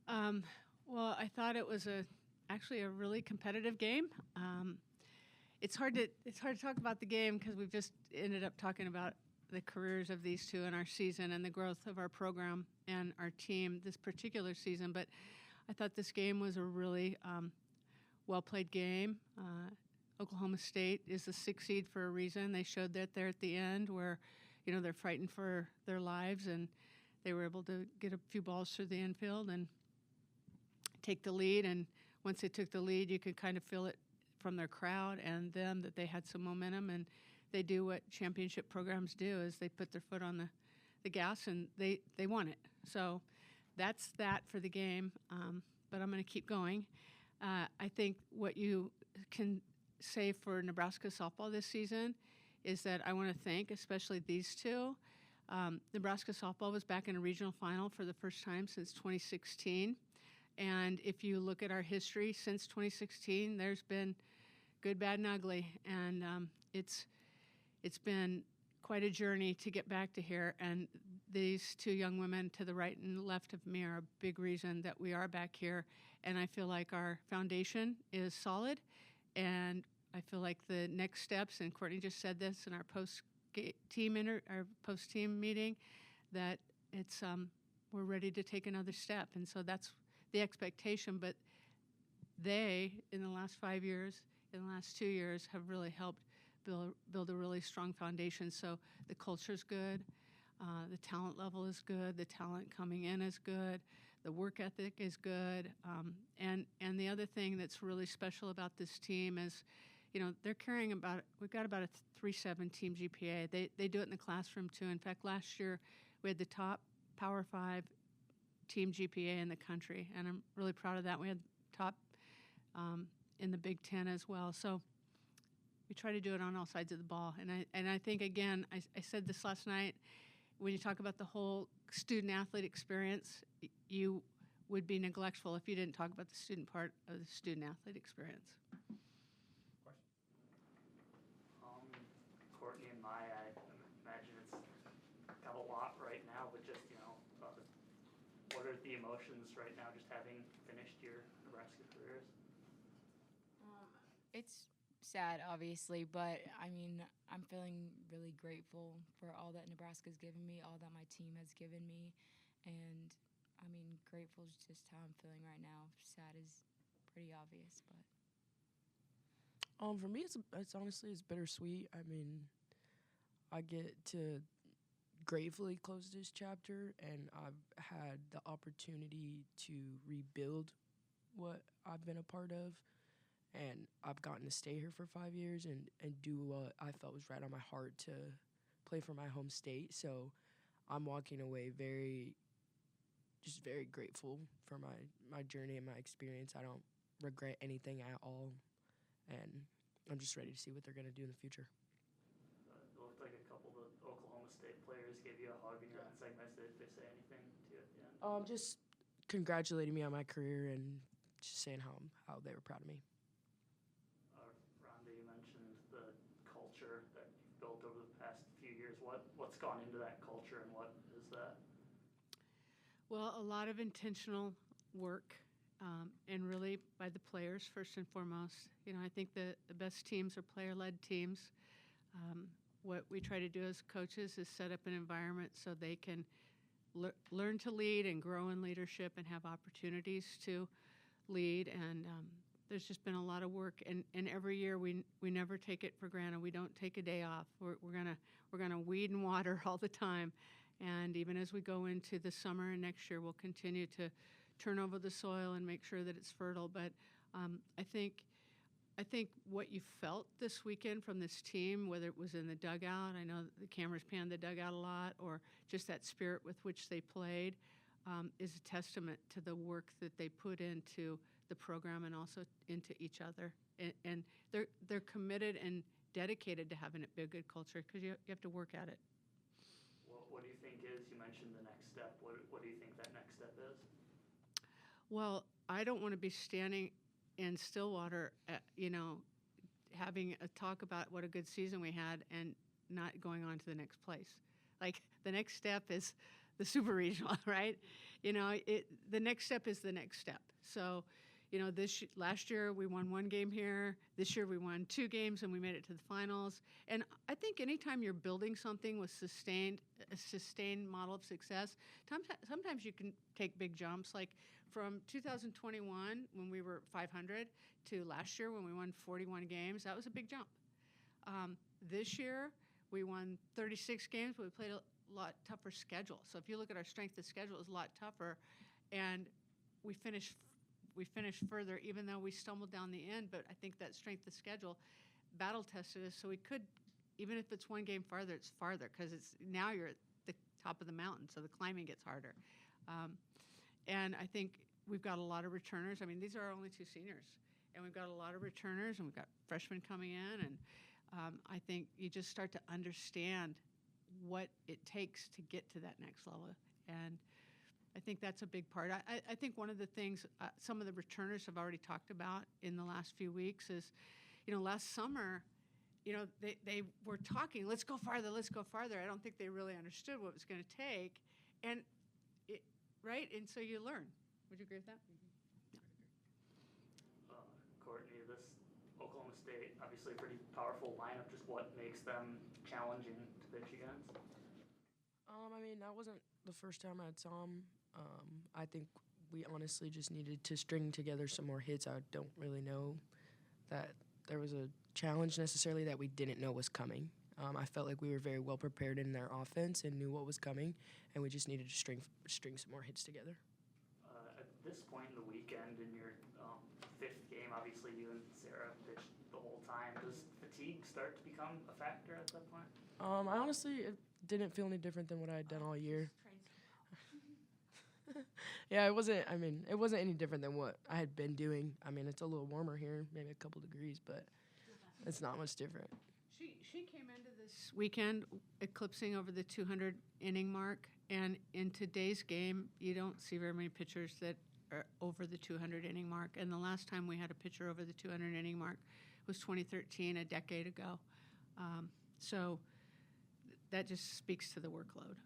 Um, well, I thought it was actually a really competitive game. It's hard to talk about the game because we've just ended up talking about the careers of these two in our season and the growth of our program and our team this particular season. But I thought this game was a really well-played game. Oklahoma State is the 6th seed for a reason. They showed that there at the end where, they're fighting for their lives, and they were able to get a few balls through the infield and take the lead. And once they took the lead, you could kind of feel it from their crowd and them that they had some momentum, and they do what championship programs do is they put their foot on the gas, and they won it. So that's that for the game, but I'm going to keep going. I think what you can say for Nebraska softball this season is that I want to thank especially these two. Nebraska softball was back in a regional final for the first time since 2016. And if you look at our history since 2016, there's been good, bad, and ugly. And it's been quite a journey to get back to here. And these two young women to the right and left of me are a big reason that we are back here. And I feel like our foundation is solid. And I feel like the next steps, and Courtney just said this in our post-team meeting, that it's we're ready to take another step. And so that's the expectation. But they, in the last 5 years, in the last 2 years, have really helped build a really strong foundation. So the culture's good, the talent level is good, the talent coming in is good, the work ethic is good, and the other thing that's really special about this team is, they're carrying we've got about a 3.7 team GPA. They do it in the classroom too. In fact, last year we had the top Power 5 team GPA in the country, and I'm really proud of that. We had top in the Big Ten as well. So we try to do it on all sides of the ball. And I think, again, I said this last night, when you talk about the whole student-athlete experience, you would be neglectful if you didn't talk about the student part of the student-athlete experience. Question? Courtney and Maya, I imagine it's got a lot right now, but just, what are the emotions right now just having finished your Nebraska careers? It's sad, obviously, but I'm feeling really grateful for all that Nebraska's given me, all that my team has given me, and grateful is just how I'm feeling right now. Sad is pretty obvious, but for me, it's honestly bittersweet. I get to gratefully close this chapter, and I've had the opportunity to rebuild what I've been a part of. And I've gotten to stay here for 5 years and do what I felt was right on my heart to play for my home state. So I'm walking away very grateful for my journey and my experience. I don't regret anything at all. And I'm just ready to see what they're going to do in the future. It looked like a couple of the Oklahoma State players gave you a hug in your own segments. Did they say anything to you at the end? Just congratulating me on my career and just saying how they were proud of me. Rhonda, you mentioned the culture that you've built over the past few years. What's gone into that culture, and what is that? Well, a lot of intentional work, and really by the players first and foremost. I think the best teams are player-led teams. What we try to do as coaches is set up an environment so they can learn to lead and grow in leadership and have opportunities to lead. And there's just been a lot of work, and every year we never take it for granted. We don't take a day off. We're gonna weed and water all the time, and even as we go into the summer and next year, we'll continue to turn over the soil and make sure that it's fertile. But I think what you felt this weekend from this team, whether it was in the dugout, I know the cameras panned the dugout a lot, or just that spirit with which they played, is a testament to the work that they put into the program and also into each other. And they're committed and dedicated to having it be a good culture because you have to work at it. What do you think is, you mentioned the next step, what do you think that next step is? Well, I don't want to be standing in Stillwater, having a talk about what a good season we had and not going on to the next place. Like, the next step is the super regional, right? the next step is the next step. So, last year we won 1 game here. This year we won 2 games and we made it to the finals. And I think anytime you're building something with a sustained model of success, sometimes you can take big jumps. Like from 2021 when we were 500 to last year when we won 41 games, that was a big jump. This year we won 36 games, but we played a lot tougher schedule. So if you look at our strength of schedule, it was a lot tougher, and we finished further, even though we stumbled down the end. But I think that strength of schedule battle tested us, so we could, even if it's 1 game farther, it's farther because now you're at the top of the mountain, so the climbing gets harder. And I think we've got a lot of returners. I mean, these are our only 2 seniors, and we've got a lot of returners, and we've got freshmen coming in, and I think you just start to understand what it takes to get to that next level. And I think that's a big part. I think one of the things some of the returners have already talked about in the last few weeks is, last summer, they were talking, let's go farther. I don't think they really understood what it was going to take. And right? And so you learn. Would you agree with that? Courtney, this Oklahoma State, obviously a pretty powerful lineup. Just what makes them challenging to pitch against? I mean, that wasn't the first time I saw him. I think we honestly just needed to string together some more hits. I don't really know that there was a challenge necessarily that we didn't know was coming. I felt like we were very well prepared in their offense and knew what was coming, and we just needed to string some more hits together. At this point in the weekend, in your 5th game, obviously you and Sarah pitched the whole time. Does fatigue start to become a factor at that point? I honestly it didn't feel any different than what I had done all year. Yeah, it wasn't any different than what I had been doing. I mean, it's a little warmer here, maybe a couple degrees, but it's not much different. She came into this weekend eclipsing over the 200 inning mark, and in today's game, you don't see very many pitchers that are over the 200 inning mark. And the last time we had a pitcher over the 200 inning mark was 2013, a decade ago. So that just speaks to the workload.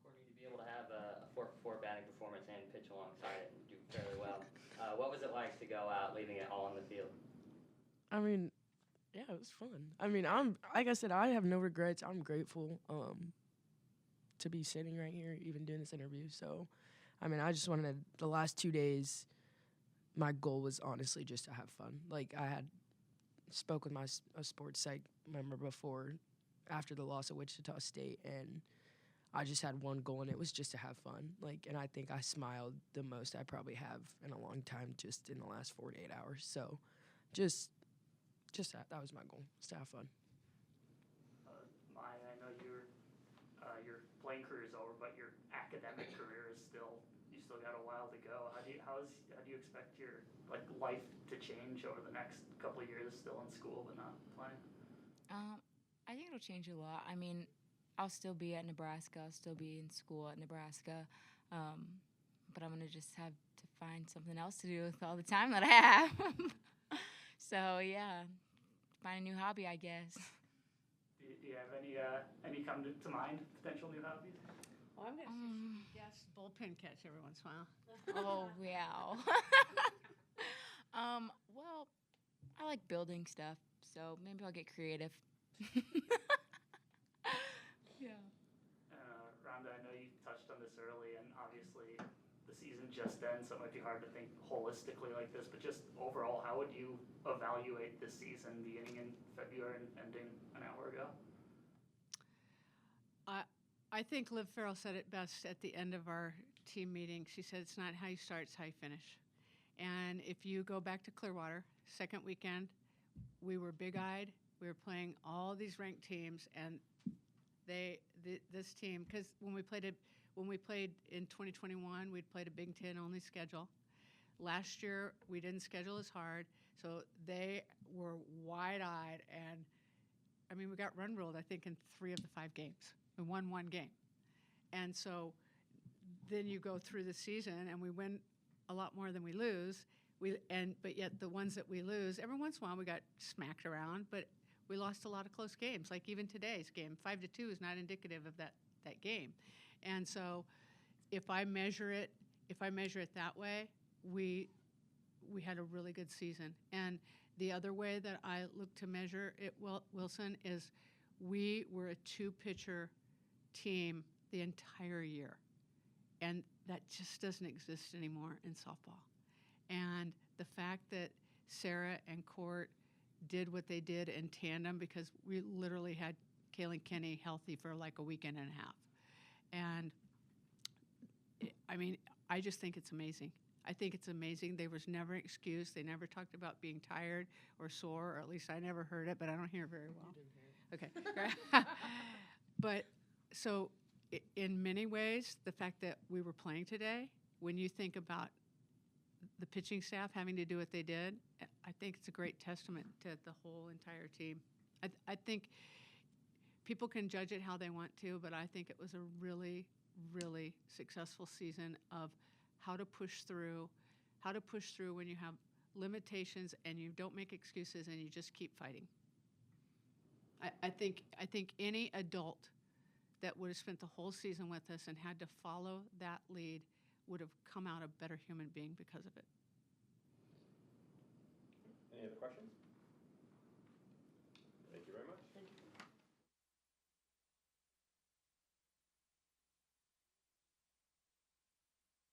Courtney, to be able to have a 4-for-4 batting performance and pitch alongside it and do fairly well, what was it like to go out, leaving it all on the field? I mean, yeah, it was fun. I mean, like I said, I have no regrets. I'm grateful to be sitting right here, even doing this interview. So, I mean, I just wanted the last 2 days, my goal was honestly just to have fun. Like, I had spoke with a sports psych member before, after the loss of Wichita State, and I just had one goal, and it was just to have fun. Like, and I think I smiled the most I probably have in a long time just in the last 48 hours. So, just that was my goal, was to have fun. Maya, I know your playing career is over, but your academic career is you still got a while to go. How do you expect your life to change over the next couple of years, still in school but not playing? I think it'll change a lot. I mean, I'll still be at Nebraska. I'll still be in school at Nebraska. But I'm going to just have to find something else to do with all the time that I have. So, yeah, find a new hobby, I guess. Do you have any come to mind, potential new hobbies? Well, I'm going to suggest bullpen catch every once in a while. Oh, wow. Well, I like building stuff, so maybe I'll get creative. Yeah. Rhonda, I know you touched on this early, and obviously the season just ends, so it might be hard to think holistically like this, but just overall, how would you evaluate this season beginning in February and ending an hour ago? I think Liv Farrell said it best at the end of our team meeting. She said, it's not how you start, it's how you finish. And if you go back to Clearwater, second weekend, we were big-eyed. We were playing all these ranked teams, and this team, because when we played in 2021, we'd played a Big Ten only schedule. Last year, we didn't schedule as hard, so they were wide-eyed, and I mean, we got run ruled, I think, in 3 of the 5 games. We won 1 game. And so then you go through the season, and we win a lot more than we lose. But yet the ones that we lose, every once in a while we got smacked around, but we lost a lot of close games. Like even today's game, 5-2 is not indicative of that game. And so if I measure it that way, we had a really good season. And the other way that I look to measure it, Wilson, is we were a 2-pitcher team the entire year. And that just doesn't exist anymore in softball. And the fact that Sarah and Court did what they did in tandem, because we literally had Kaylin Kenny healthy for like a weekend and a half. And I mean, I just think it's amazing. I think it's amazing. There was never an excuse. They never talked about being tired or sore, or at least I never heard it, but I don't hear very well. Okay. But so in many ways, the fact that we were playing today, when you think about the pitching staff having to do what they did, I think it's a great testament to the whole entire team. I think people can judge it how they want to, but I think it was a really, really successful season of how to push through when you have limitations and you don't make excuses and you just keep fighting. I think any adult that would have spent the whole season with us and had to follow that lead would have come out a better human being because of it. Any other questions? Thank you very much.